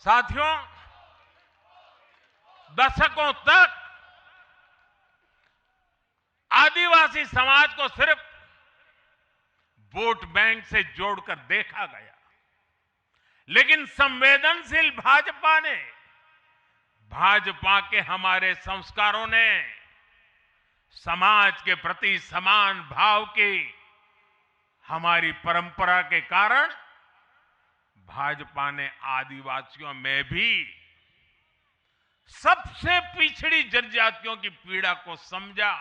साथियों, दशकों तक आदिवासी समाज को सिर्फ वोट बैंक से जोड़कर देखा गया, लेकिन संवेदनशील भाजपा के हमारे संस्कारों ने समाज के प्रति समान भाव की हमारी परंपरा के कारण भाजपा ने आदिवासियों में भी सबसे पिछड़ी जनजातियों की पीड़ा को समझा,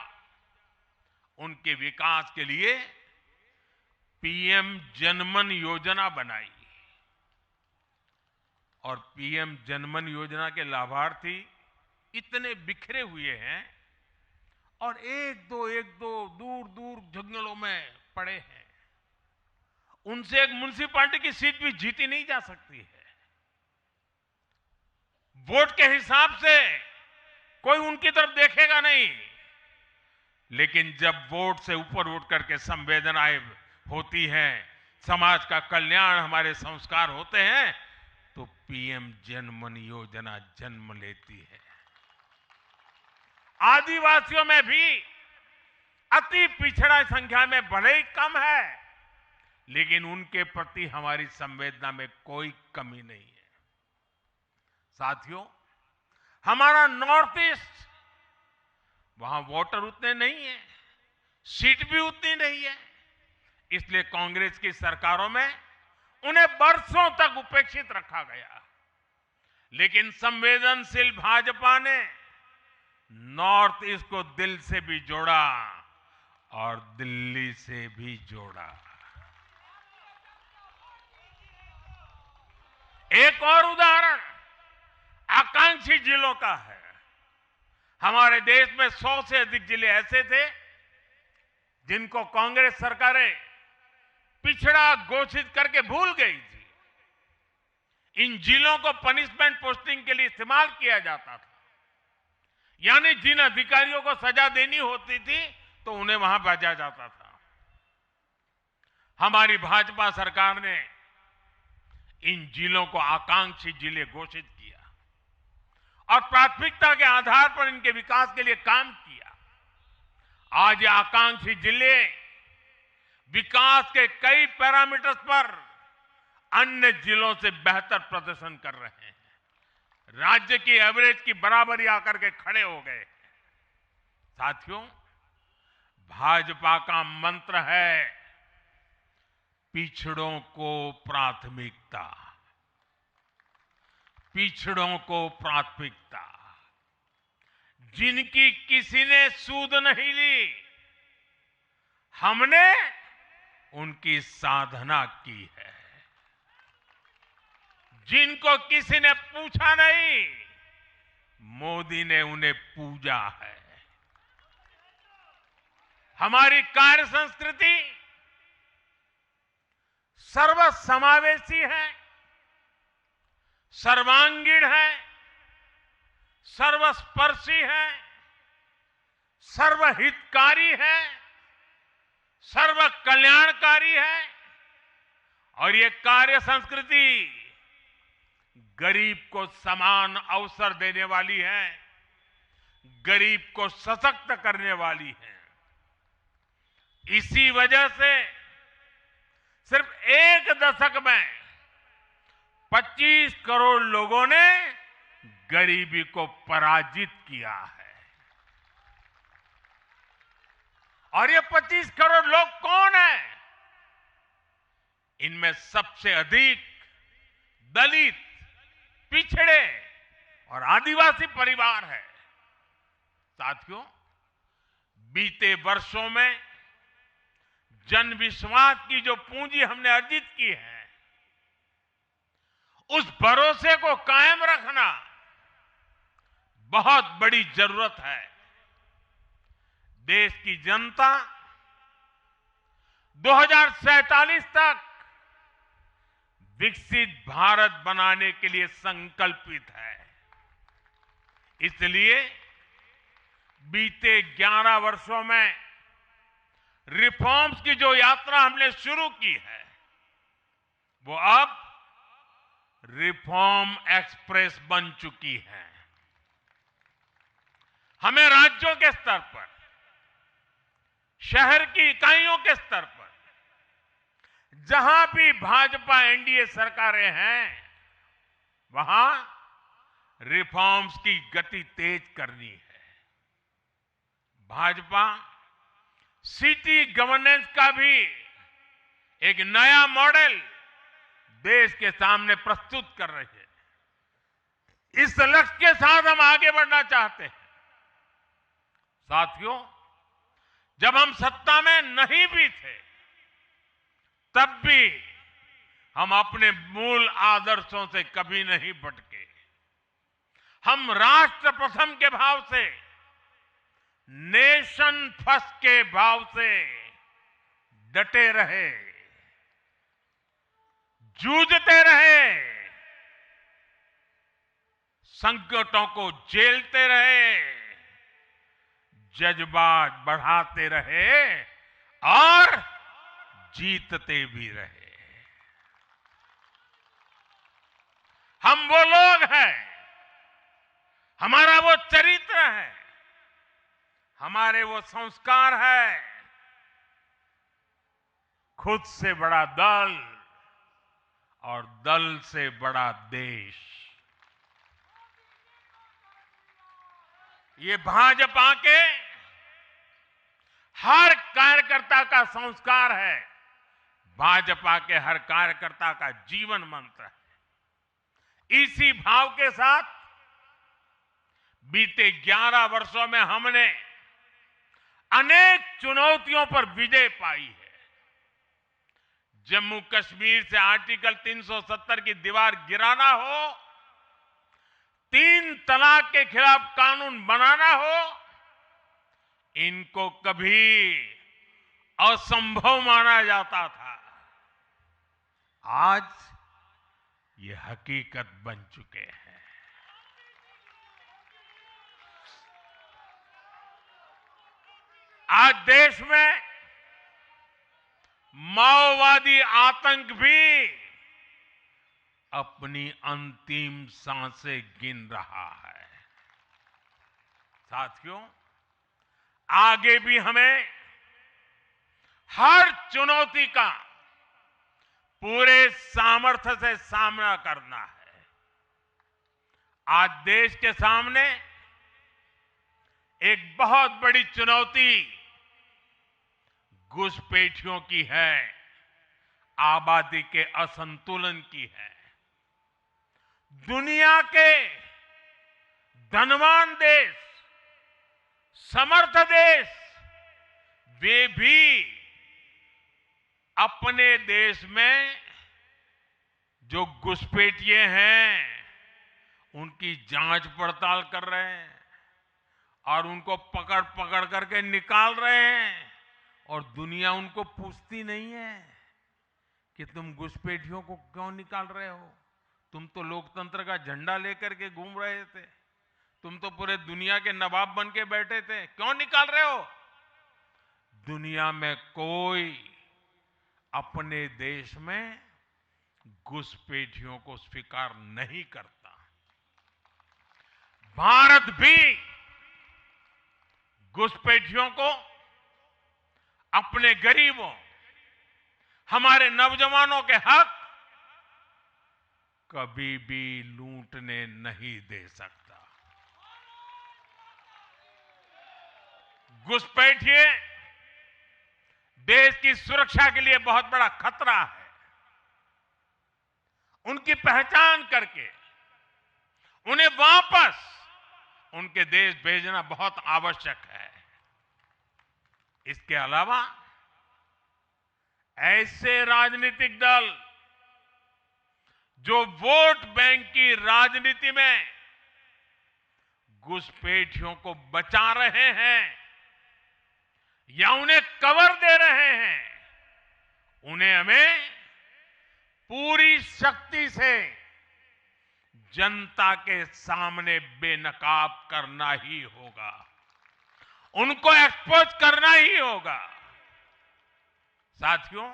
उनके विकास के लिए पीएम जनमन योजना बनाई और पीएम जनमन योजना के लाभार्थी इतने बिखरे हुए हैं और एक दो दूर दूर जंगलों में पड़े हैं। उनसे एक म्युनिसिपैलिटी की सीट भी जीती नहीं जा सकती है। वोट के हिसाब से कोई उनकी तरफ देखेगा नहीं, लेकिन जब वोट से ऊपर उठ करके संवेदनाएं होती हैं, समाज का कल्याण हमारे संस्कार होते हैं, तो पीएम जनमन योजना जन्म लेती है। आदिवासियों में भी अति पिछड़ा संख्या में भले ही कम है, लेकिन उनके प्रति हमारी संवेदना में कोई कमी नहीं है। साथियों, हमारा नॉर्थ ईस्ट, वहां वोटर उतने नहीं है, सीट भी उतनी नहीं है, इसलिए कांग्रेस की सरकारों में उन्हें वर्षों तक उपेक्षित रखा गया। लेकिन संवेदनशील भाजपा ने नॉर्थ ईस्ट को दिल से भी जोड़ा और दिल्ली से भी जोड़ा। एक और उदाहरण आकांक्षी जिलों का है। हमारे देश में 100 से अधिक जिले ऐसे थे जिनको कांग्रेस सरकारें पिछड़ा घोषित करके भूल गई थी। इन जिलों को पनिशमेंट पोस्टिंग के लिए इस्तेमाल किया जाता था, यानी जिन अधिकारियों को सजा देनी होती थी तो उन्हें वहां भेजा जाता था। हमारी भाजपा सरकार ने इन जिलों को आकांक्षी जिले घोषित किया और प्राथमिकता के आधार पर इनके विकास के लिए काम किया। आज ये आकांक्षी जिले विकास के कई पैरामीटर्स पर अन्य जिलों से बेहतर प्रदर्शन कर रहे हैं, राज्य की एवरेज की बराबरी आकर के खड़े हो गए। साथियों, भाजपा का मंत्र है पिछड़ों को प्राथमिकता, पिछड़ों को प्राथमिकता। जिनकी किसी ने सूद नहीं ली, हमने उनकी साधना की है। जिनको किसी ने पूछा नहीं, मोदी ने उन्हें पूजा है। हमारी कार्य संस्कृति सर्वसमावेशी है, सर्वांगीण है, सर्वस्पर्शी है, सर्वहितकारी है, सर्व कल्याणकारी है। और ये कार्य संस्कृति गरीब को समान अवसर देने वाली है, गरीब को सशक्त करने वाली है। इसी वजह से सिर्फ एक दशक में 25 करोड़ लोगों ने गरीबी को पराजित किया है। और ये 25 करोड़ लोग कौन हैं? इनमें सबसे अधिक दलित, पिछड़े और आदिवासी परिवार है। साथियों, बीते वर्षों में जन विश्वास की जो पूंजी हमने अर्जित की है, उस भरोसे को कायम रखना बहुत बड़ी जरूरत है। देश की जनता 2047 तक विकसित भारत बनाने के लिए संकल्पित है। इसलिए बीते 11 वर्षों में रिफॉर्म्स की जो यात्रा हमने शुरू की है, वो अब रिफॉर्म एक्सप्रेस बन चुकी है। हमें राज्यों के स्तर पर, शहर की इकाइयों के स्तर पर, जहां भी भाजपा एनडीए सरकारें हैं, वहां रिफॉर्म्स की गति तेज करनी है। भाजपा सिटी गवर्नेंस का भी एक नया मॉडल देश के सामने प्रस्तुत कर रही है। इस लक्ष्य के साथ हम आगे बढ़ना चाहते हैं। साथियों, जब हम सत्ता में नहीं भी थे, तब भी हम अपने मूल आदर्शों से कभी नहीं भटके। हम राष्ट्र प्रथम के भाव से, नेशन फर्स्ट के भाव से डटे रहे, जूझते रहे, संकटों को झेलते रहे, जज्बात बढ़ाते रहे और जीतते भी रहे। हम वो लोग हैं, हमारा वो चरित्र है, हमारे वो संस्कार है। खुद से बड़ा दल और दल से बड़ा देश, ये भाजपा के हर कार्यकर्ता का संस्कार है, भाजपा के हर कार्यकर्ता का जीवन मंत्र है। इसी भाव के साथ बीते 11 वर्षों में हमने अनेक चुनौतियों पर विजय पाई है। जम्मू कश्मीर से आर्टिकल 370 की दीवार गिराना हो, 3 तलाक के खिलाफ कानून बनाना हो, इनको कभी असंभव माना जाता था। आज ये हकीकत बन चुके हैं। आज देश में माओवादी आतंक भी अपनी अंतिम सांसें गिन रहा है। साथियों, आगे भी हमें हर चुनौती का पूरे सामर्थ्य से सामना करना है। आज देश के सामने एक बहुत बड़ी चुनौती घुसपैठियों की है, आबादी के असंतुलन की है। दुनिया के धनवान देश, समर्थ देश, वे भी अपने देश में जो घुसपैठिए हैं, उनकी जांच पड़ताल कर रहे हैं और उनको पकड़ पकड़ करके निकाल रहे हैं। और दुनिया उनको पूछती नहीं है कि तुम घुसपैठियों को क्यों निकाल रहे हो। तुम तो लोकतंत्र का झंडा लेकर के घूम रहे थे, तुम तो पूरे दुनिया के नवाब बन के बैठे थे, क्यों निकाल रहे हो। दुनिया में कोई अपने देश में घुसपैठियों को स्वीकार नहीं करता। भारत भी घुसपैठियों को अपने गरीबों, हमारे नौजवानों के हक कभी भी लूटने नहीं दे सकता। घुसपैठिए देश की सुरक्षा के लिए बहुत बड़ा खतरा है। उनकी पहचान करके उन्हें वापस उनके देश भेजना बहुत आवश्यक है। इसके अलावा ऐसे राजनीतिक दल जो वोट बैंक की राजनीति में घुसपैठियों को बचा रहे हैं या उन्हें कवर दे रहे हैं, उन्हें हमें पूरी शक्ति से जनता के सामने बेनकाब करना ही होगा, उनको एक्सपोज करना ही होगा। साथियों,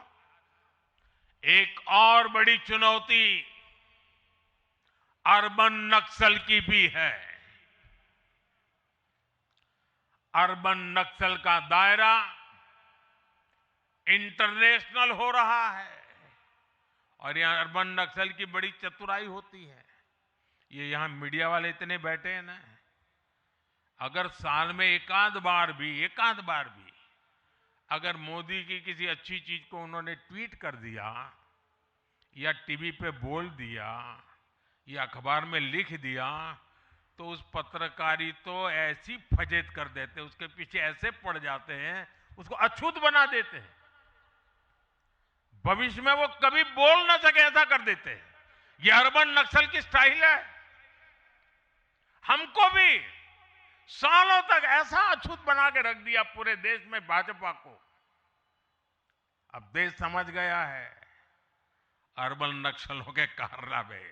एक और बड़ी चुनौती अर्बन नक्सल की भी है। अर्बन नक्सल का दायरा इंटरनेशनल हो रहा है और यहां अर्बन नक्सल की बड़ी चतुराई होती है। ये यहां मीडिया वाले इतने बैठे हैं ना, अगर साल में एकाध बार भी अगर मोदी की किसी अच्छी चीज को उन्होंने ट्वीट कर दिया या टीवी पे बोल दिया या अखबार में लिख दिया तो उस पत्रकारी तो ऐसी फजेत कर देते, उसके पीछे ऐसे पड़ जाते हैं, उसको अछूत बना देते हैं, भविष्य में वो कभी बोल ना सके ऐसा कर देते हैं। ये अर्बन नक्सल की स्टाइल है। हमको भी सालों तक ऐसा अछूत बना के रख दिया पूरे देश में भाजपा को। अब देश समझ गया है अर्बन नक्सलों के कारनामे।